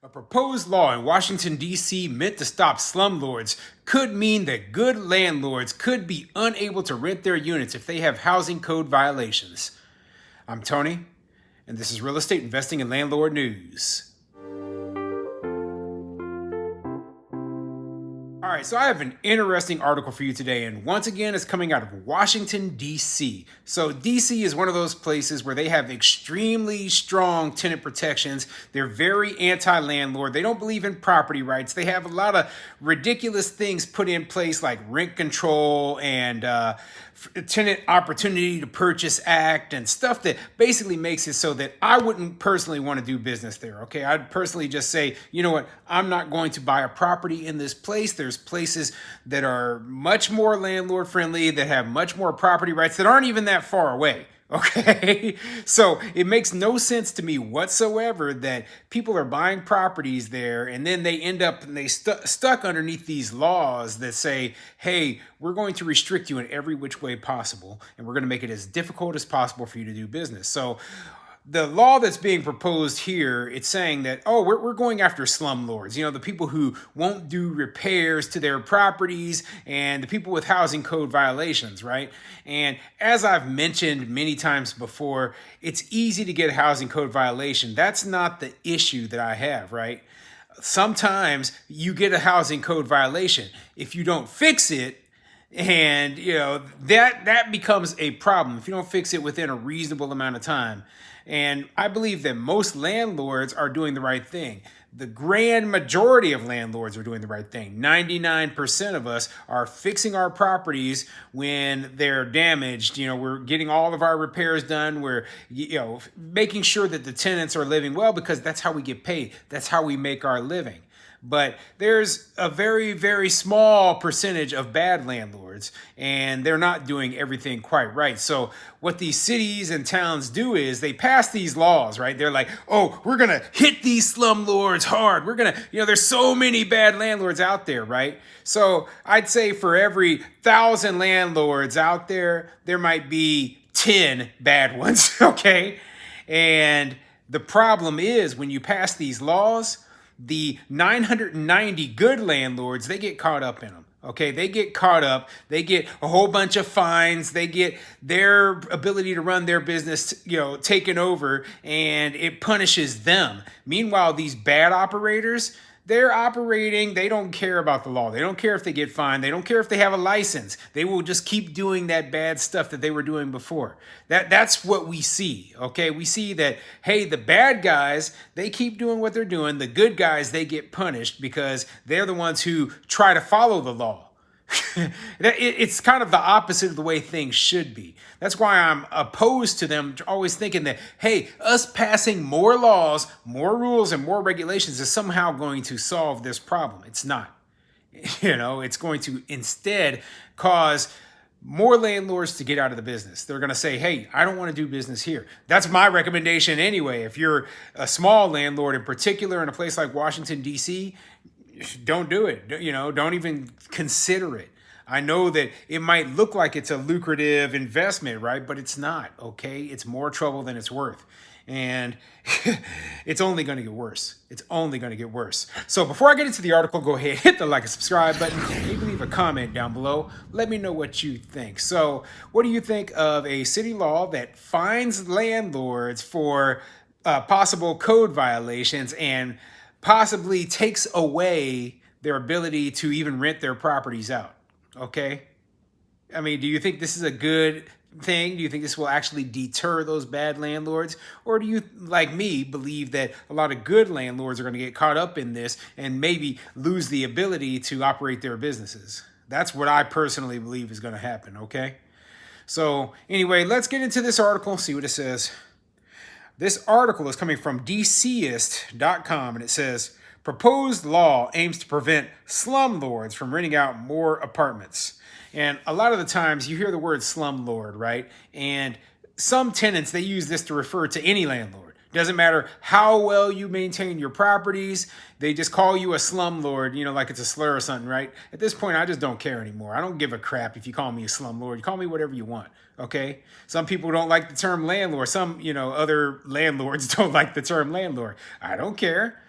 A proposed law in Washington, D.C. meant to stop slumlords could mean that good landlords could be unable to rent their units if they have housing code violations. I'm Tony, and this is Real Estate Investing and Landlord News. All right, so I have an interesting article for you today, and once again, it's coming out of Washington, D.C. So, D.C. is one of those places where they have extremely strong tenant protections. They're very anti landlord. They don't believe in property rights. They have a lot of ridiculous things put in place, like rent control and Tenant Opportunity to Purchase Act and stuff that basically makes it so that I wouldn't personally want to do business there. Okay, I'd personally just say, you know what, I'm not going to buy a property in this place. There's places that are much more landlord friendly, that have much more property rights, that aren't even that far away. Okay, so it makes no sense to me whatsoever that people are buying properties there and then they end up and they stuck underneath these laws that say, hey, we're going to restrict you in every which way possible and we're going to make it as difficult as possible for you to do business. So the law that's being proposed here, it's saying that, oh, we're going after slumlords, the people who won't do repairs to their properties and the people with housing code violations, right? And as I've mentioned many times before, it's easy to get a housing code violation. That's not the issue that I have, right? Sometimes you get a housing code violation. If you don't fix it, and that becomes a problem if you don't fix it within a reasonable amount of time. And I believe that most landlords are doing the right thing. The grand majority of landlords are doing the right thing. 99% of us are fixing our properties when they're damaged. We're getting all of our repairs done. We're making sure that the tenants are living well because that's how we get paid. That's how we make our living. But there's a very, very small percentage of bad landlords, and they're not doing everything quite right. So what these cities and towns do is they pass these laws, right? They're like, oh, we're going to hit these slumlords hard. We're going to, there's so many bad landlords out there, right? So I'd say for every 1,000 landlords out there, there might be 10 bad ones, okay? And the problem is when you pass these laws, the 990 good landlords, they get caught up in them. Okay, they get caught up. They get a whole bunch of fines. They get their ability to run their business, taken over, and it punishes them. Meanwhile, these bad operators, they're operating. They don't care about the law. They don't care if they get fined. They don't care if they have a license. They will just keep doing that bad stuff that they were doing before. That's what we see. Okay, we see that, hey, the bad guys, they keep doing what they're doing. The good guys, they get punished because they're the ones who try to follow the law. It's kind of the opposite of the way things should be. That's why I'm opposed to them always thinking that, hey, us passing more laws, more rules, and more regulations is somehow going to solve this problem. It's not. It's going to instead cause more landlords to get out of the business. They're going to say, hey, I don't want to do business here. That's my recommendation anyway. If you're a small landlord in particular in a place like Washington, D.C., don't do it. Don't even consider it. I know that it might look like it's a lucrative investment, right? But it's not, okay? It's more trouble than it's worth. And it's only going to get worse. It's only going to get worse. So before I get into the article, go ahead, hit the like and subscribe button. Maybe leave a comment down below. Let me know what you think. So what do you think of a city law that fines landlords for possible code violations and possibly takes away their ability to even rent their properties out? Okay? I mean, do you think this is a good thing? Do you think this will actually deter those bad landlords? Or do you, like me, believe that a lot of good landlords are going to get caught up in this and maybe lose the ability to operate their businesses? That's what I personally believe is going to happen, okay? So anyway, let's get into this article, see what it says. This article is coming from DCist.com, and it says, proposed law aims to prevent slumlords from renting out more apartments. And a lot of the times you hear the word slumlord, right? And some tenants, they use this to refer to any landlord. Doesn't matter how well you maintain your properties. They just call you a slumlord, like it's a slur or something, right? At this point, I just don't care anymore. I don't give a crap if you call me a slumlord. You call me whatever you want, okay? Some people don't like the term landlord. Some, other landlords don't like the term landlord. I don't care.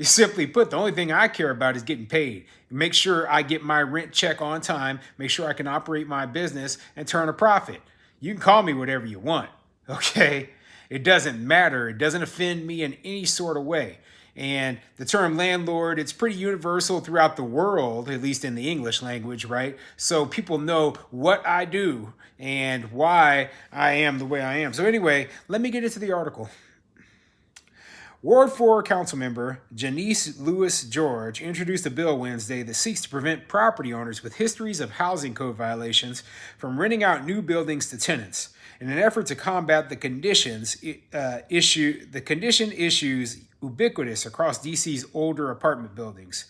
Simply put, the only thing I care about is getting paid. Make sure I get my rent check on time, make sure I can operate my business and turn a profit. You can call me whatever you want, okay? It doesn't matter. It doesn't offend me in any sort of way. And the term landlord, it's pretty universal throughout the world, at least in the English language, right? So people know what I do and why I am the way I am. So anyway, let me get into the article. Ward 4 Councilmember Janice Lewis George introduced a bill Wednesday that seeks to prevent property owners with histories of housing code violations from renting out new buildings to tenants in an effort to combat the condition issues ubiquitous across DC's older apartment buildings.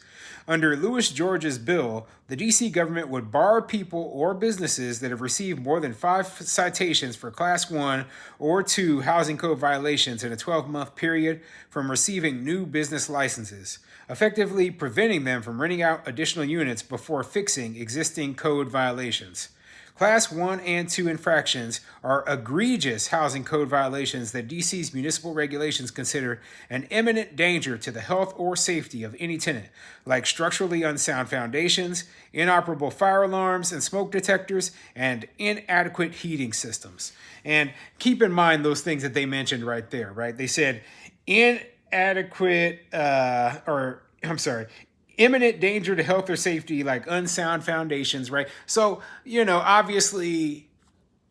Under Lewis George's bill, the DC government would bar people or businesses that have received more than 5 citations for Class 1 or 2 housing code violations in a 12-month period from receiving new business licenses, effectively preventing them from renting out additional units before fixing existing code violations. Class 1 and 2 infractions are egregious housing code violations that DC's municipal regulations consider an imminent danger to the health or safety of any tenant, like structurally unsound foundations, inoperable fire alarms and smoke detectors, and inadequate heating systems. And keep in mind those things that they mentioned right there, right? They said imminent danger to health or safety, like unsound foundations, right? So, obviously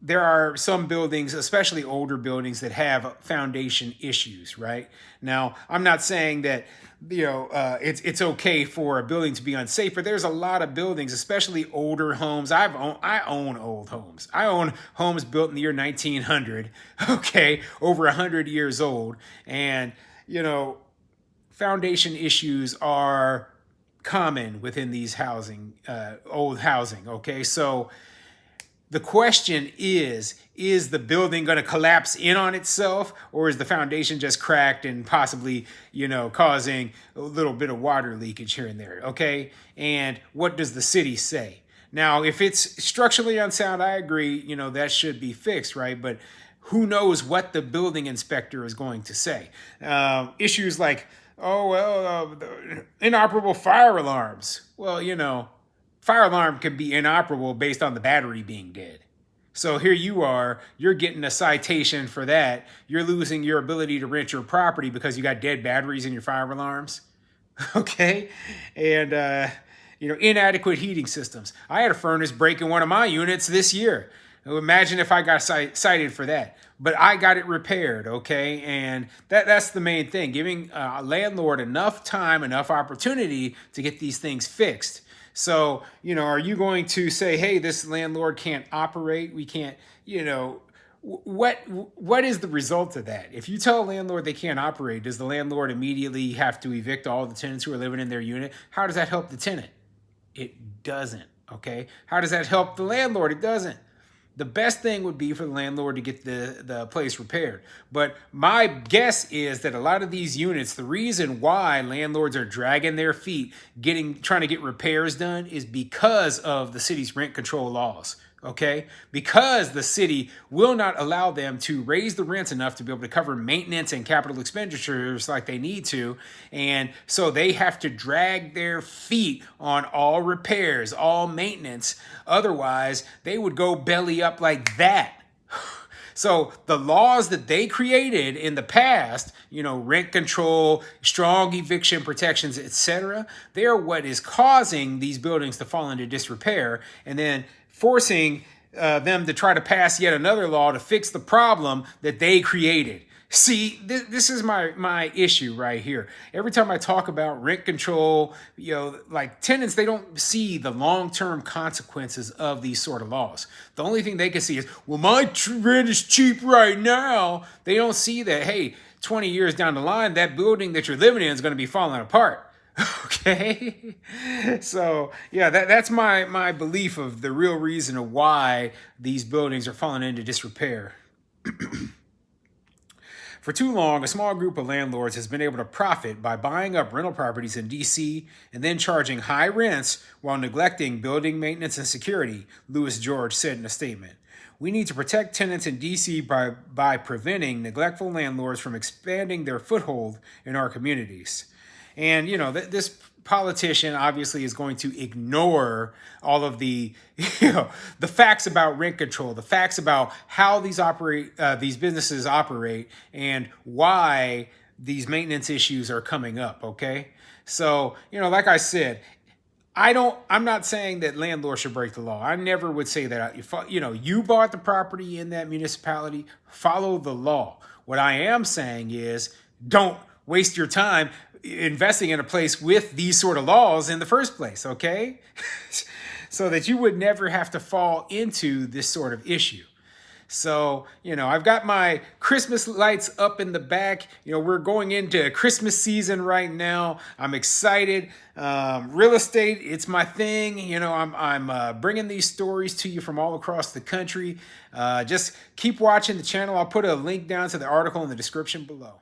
there are some buildings, especially older buildings, that have foundation issues, right? Now, I'm not saying that, it's okay for a building to be unsafe, but there's a lot of buildings, especially older homes. I own old homes. I own homes built in the year 1900, okay, over 100 years old. And, foundation issues are common within these old housing, okay? So the question is the building going to collapse in on itself, or is the foundation just cracked and possibly, causing a little bit of water leakage here and there, okay? And what does the city say? Now, if it's structurally unsound, I agree, that should be fixed, right? But who knows what the building inspector is going to say? Issues like, inoperable fire alarms. Well, fire alarm can be inoperable based on the battery being dead. So here you are, you're getting a citation for that. You're losing your ability to rent your property because you got dead batteries in your fire alarms. Okay? And, inadequate heating systems. I had a furnace break in one of my units this year. Imagine if I got cited for that. But I got it repaired, okay? And that's the main thing, giving a landlord enough time, enough opportunity to get these things fixed. So, are you going to say, hey, this landlord can't operate? We can't, what is the result of that? If you tell a landlord they can't operate, does the landlord immediately have to evict all the tenants who are living in their unit? How does that help the tenant? It doesn't, okay? How does that help the landlord? It doesn't. The best thing would be for the landlord to get the place repaired. But my guess is that a lot of these units, the reason why landlords are dragging their feet trying to get repairs done is because of the city's rent control laws. Okay, because the city will not allow them to raise the rents enough to be able to cover maintenance and capital expenditures like they need to. And so they have to drag their feet on all repairs, all maintenance. Otherwise, they would go belly up like that. So the laws that they created in the past, rent control, strong eviction protections, etc., they are what is causing these buildings to fall into disrepair, and then forcing them to try to pass yet another law to fix the problem that they created. See, this is my issue right here. Every time I talk about rent control, like tenants, they don't see the long-term consequences of these sort of laws. The only thing they can see is, well, my rent is cheap right now. They don't see that, hey, 20 years down the line, that building that you're living in is going to be falling apart. Okay, so yeah, that's my belief of the real reason of why these buildings are falling into disrepair. For too long, a small group of landlords has been able to profit by buying up rental properties in DC and then charging high rents while neglecting building maintenance and security, Lewis George said in a statement. We need to protect tenants in DC by preventing neglectful landlords from expanding their foothold in our communities. And, this politician obviously is going to ignore all of the, the facts about rent control, the facts about how these businesses operate, and why these maintenance issues are coming up. Okay. So, like I said, I'm not saying that landlords should break the law. I never would say that. If, you bought the property in that municipality, follow the law. What I am saying is don't waste your time investing in a place with these sort of laws in the first place, okay? So that you would never have to fall into this sort of issue. So, I've got my Christmas lights up in the back. We're going into Christmas season right now. I'm excited. Real estate, it's my thing. I'm bringing these stories to you from all across the country. Just keep watching the channel. I'll put a link down to the article in the description below.